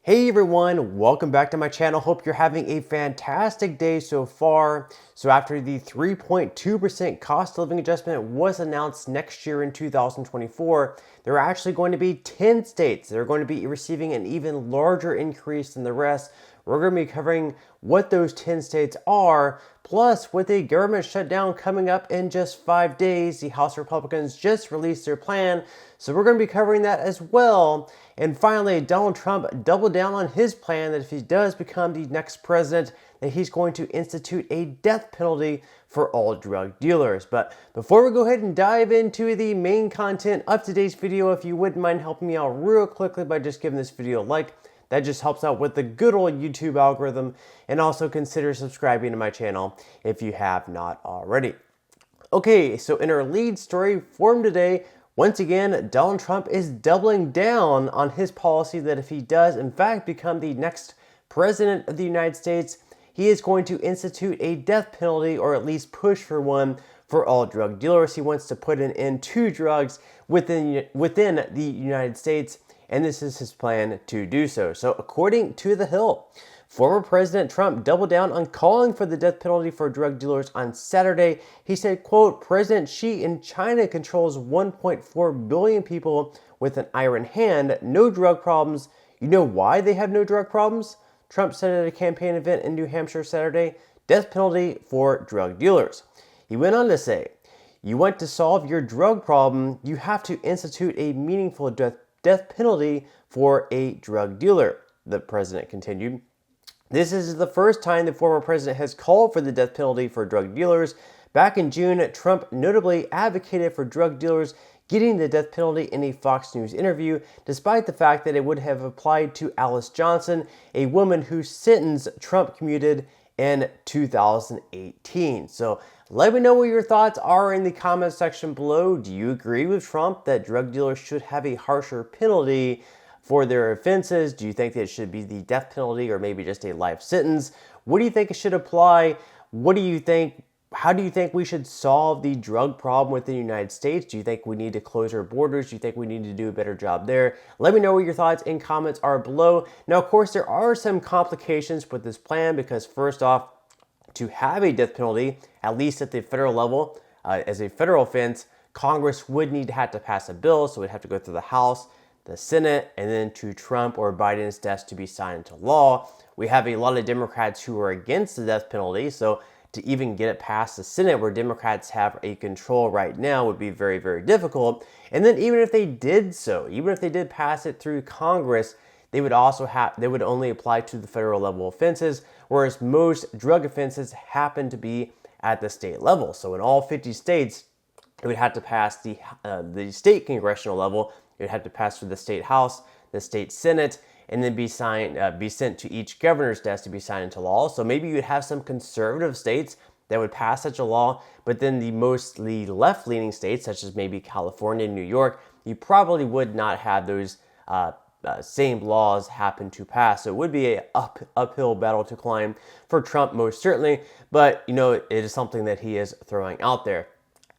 Hey everyone, welcome back to my channel. Hope you're having a fantastic day so far. So after the 3.2% cost of living adjustment was announced next year in 2024, there are actually going to be 10 states that are going to be receiving an even larger increase than the rest. We're going to be covering what those 10 states are, plus with a government shutdown coming up in just 5 days, the House Republicans just released their plan, so we're going to be covering that as well. And finally, Donald Trump doubled down on his plan that if he does become the next president, that he's going to institute a death penalty for all drug dealers. But before we go ahead and dive into the main content of today's video, if you wouldn't mind helping me out real quickly by just giving this video a like, that just helps out with the good old YouTube algorithm, and also consider subscribing to my channel if you have not already. Okay, so in our lead story for today, once again, Donald Trump is doubling down on his policy that if he does in fact become the next president of the United States, he is going to institute a death penalty, or at least push for one, for all drug dealers. He wants to put an end to drugs within the United States, and this is his plan to do so. So according to The Hill, former President Trump doubled down on calling for the death penalty for drug dealers on Saturday. He said, quote, "President Xi in China controls 1.4 billion people with an iron hand, no drug problems. You know why they have no drug problems?" Trump said at a campaign event in New Hampshire Saturday, "Death penalty for drug dealers." He went on to say, "You want to solve your drug problem, you have to institute a meaningful death penalty for a drug dealer," the president continued. This is the first time the former president has called for the death penalty for drug dealers. Back in June, Trump notably advocated for drug dealers getting the death penalty in a Fox News interview, despite the fact that it would have applied to Alice Johnson, a woman whose sentence Trump commuted in 2018. So let me know what your thoughts are in the comment section below. Do you agree with Trump that drug dealers should have a harsher penalty for their offenses? Do you think that it should be the death penalty or maybe just a life sentence? What do you think it should apply? What do you think? How do you think we should solve the drug problem within the United States? Do you think we need to close our borders? Do you think we need to do a better job there? Let me know what your thoughts and comments are below. Now, of course, there are some complications with this plan because first off, to have a death penalty, at least at the federal level, as a federal offense, Congress would need to have to pass a bill, so it would have to go through the House, the Senate, and then to Trump or Biden's desk to be signed into law. We have a lot of Democrats who are against the death penalty, so to even get it past the Senate, where Democrats have a control right now, would be very, very difficult. And then even if they did so, even if they did pass it through Congress, they would only apply to the federal level offenses, whereas most drug offenses happen to be at the state level. So in all 50 states, it would have to pass the state congressional level. It would have to pass through the state House, the state Senate, and then be sent to each governor's desk to be signed into law. So maybe you'd have some conservative states that would pass such a law, but then the mostly left-leaning states, such as maybe California and New York, you probably would not have those same laws happen to pass. So it would be an uphill battle to climb for Trump, most certainly, but it is something that he is throwing out there.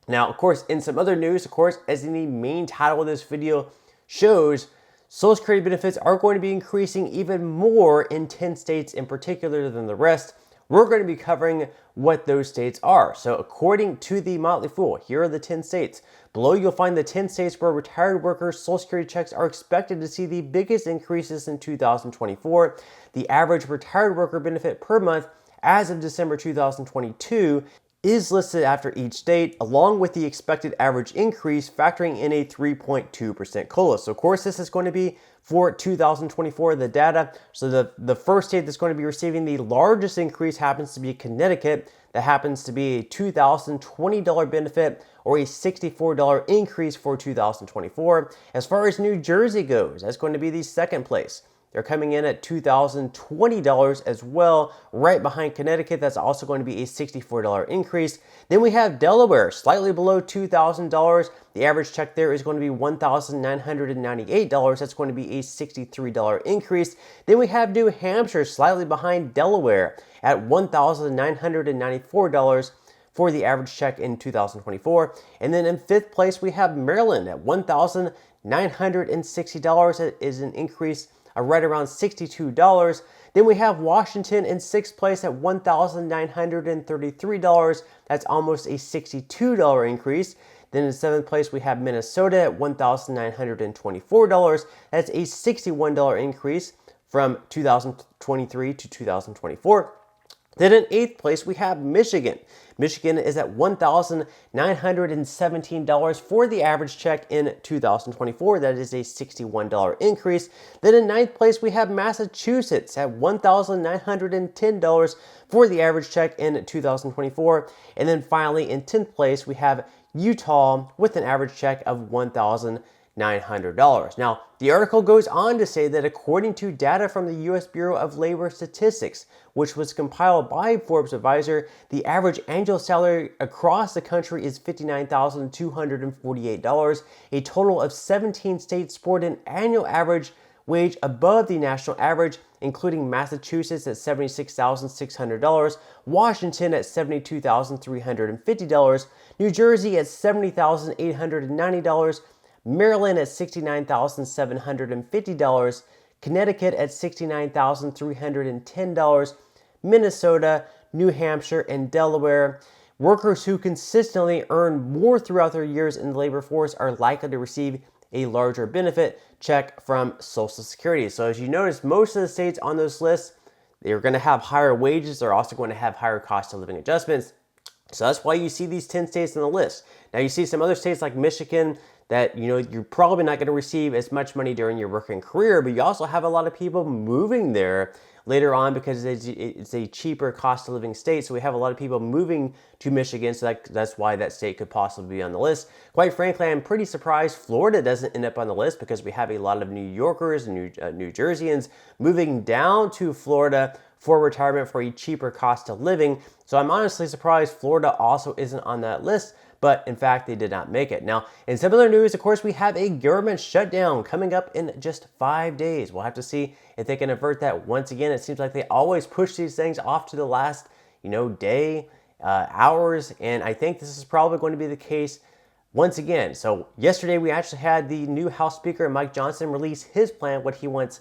Now, of course, in some other news, of course, as in the main title of this video shows, Social Security benefits are going to be increasing even more in 10 states in particular than the rest. We're going to be covering what those states are. So according to the Motley Fool, here are the 10 states. Below you'll find the 10 states where retired workers' Social Security checks are expected to see the biggest increases in 2024. The average retired worker benefit per month as of December 2022 is listed after each state, along with the expected average increase, factoring in a 3.2% COLA. So of course, this is going to be for 2024, the data. So the first state that's going to be receiving the largest increase happens to be Connecticut. That happens to be a $2,020 benefit, or a $64 increase for 2024. As far as New Jersey goes, that's going to be the second place. They're coming in at $2,020 as well, right behind Connecticut. That's also going to be a $64 increase. Then we have Delaware, slightly below $2,000. The average check there is going to be $1,998. That's going to be a $63 increase. Then we have New Hampshire, slightly behind Delaware, at $1,994 for the average check in 2024. And then in fifth place, we have Maryland at $1,960. It is an increase right around $62. Then we have Washington in 6th place at $1,933. That's almost a $62 increase. Then in 7th place, we have Minnesota at $1,924. That's a $61 increase from 2023 to 2024. Then in 8th place, we have Michigan. Michigan is at $1,917 for the average check in 2024. That is a $61 increase. Then in 9th place, we have Massachusetts at $1,910 for the average check in 2024. And then finally, in 10th place, we have Utah with an average check of $1,900. Now, the article goes on to say that according to data from the U.S. Bureau of Labor Statistics, which was compiled by Forbes Advisor, the average annual salary across the country is $59,248. A total of 17 states sport an annual average wage above the national average, including Massachusetts at $76,600, Washington at $72,350, New Jersey at $70,890, Maryland at $69,750, Connecticut at $69,310, Minnesota, New Hampshire, and Delaware. Workers who consistently earn more throughout their years in the labor force are likely to receive a larger benefit check from Social Security. So as you notice, most of the states on this list, they're going to have higher wages. They're also going to have higher cost of living adjustments. So that's why you see these 10 states on the list. Now you see some other states like Michigan that, you're probably not going to receive as much money during your working career, but you also have a lot of people moving there later on because it's a cheaper cost of living state. So we have a lot of people moving to Michigan, so that's why that state could possibly be on the list. Quite frankly, I'm pretty surprised Florida doesn't end up on the list because we have a lot of New Yorkers and New Jerseyans moving down to Florida for retirement for a cheaper cost of living. So I'm honestly surprised Florida also isn't on that list, but in fact, they did not make it. Now, in some other news, of course, we have a government shutdown coming up in just 5 days. We'll have to see if they can avert that once again. It seems like they always push these things off to the last, day, hours, and I think this is probably going to be the case once again. So yesterday, we actually had the new House Speaker, Mike Johnson, release his plan, what he wants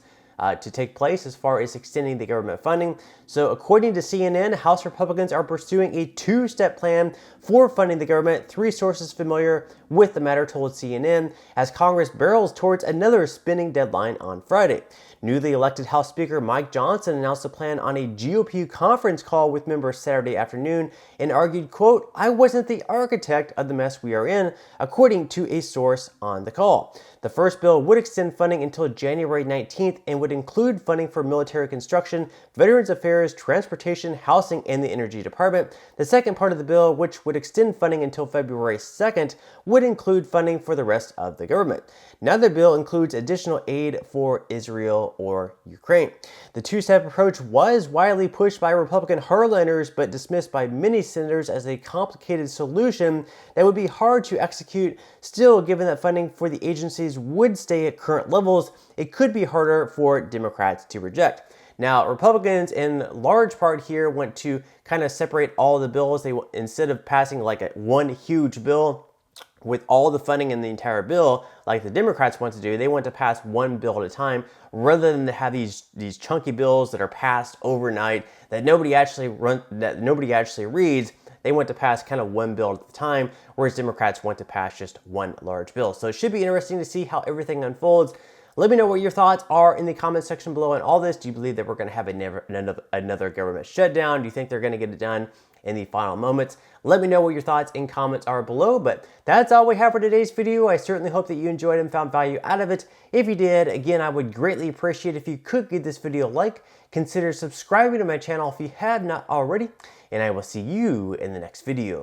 to take place as far as extending the government funding. So according to CNN, House Republicans are pursuing a two-step plan for funding the government. Three sources familiar with the matter told CNN as Congress barrels towards another spending deadline on Friday. Newly elected House Speaker Mike Johnson announced a plan on a GOP conference call with members Saturday afternoon and argued, quote, "I wasn't the architect of the mess we are in," according to a source on the call. The first bill would extend funding until January 19th and would include funding for military construction, Veterans Affairs, transportation, housing, and the Energy Department. The second part of the bill, which would extend funding until February 2nd, would include funding for the rest of the government. Neither bill includes additional aid for Israel or Ukraine. The two-step approach was widely pushed by Republican hardliners but dismissed by many senators as a complicated solution that would be hard to execute. Still, given that funding for the agencies would stay at current levels, it could be harder for Democrats to reject. Now, Republicans in large part here want to kind of separate all the bills. They, instead of passing like one huge bill with all the funding in the entire bill, like the Democrats want to do, they want to pass one bill at a time rather than to have these chunky bills that are passed overnight that nobody actually reads. They want to pass kind of one bill at a time, whereas Democrats want to pass just one large bill. So it should be interesting to see how everything unfolds. Let me know what your thoughts are in the comment section below on all this. Do you believe that we're going to have another government shutdown? Do you think they're going to get it done in the final moments? Let me know what your thoughts and comments are below. But that's all we have for today's video. I certainly hope that you enjoyed and found value out of it. If you did, again, I would greatly appreciate if you could give this video a like. Consider subscribing to my channel if you have not already. And I will see you in the next video.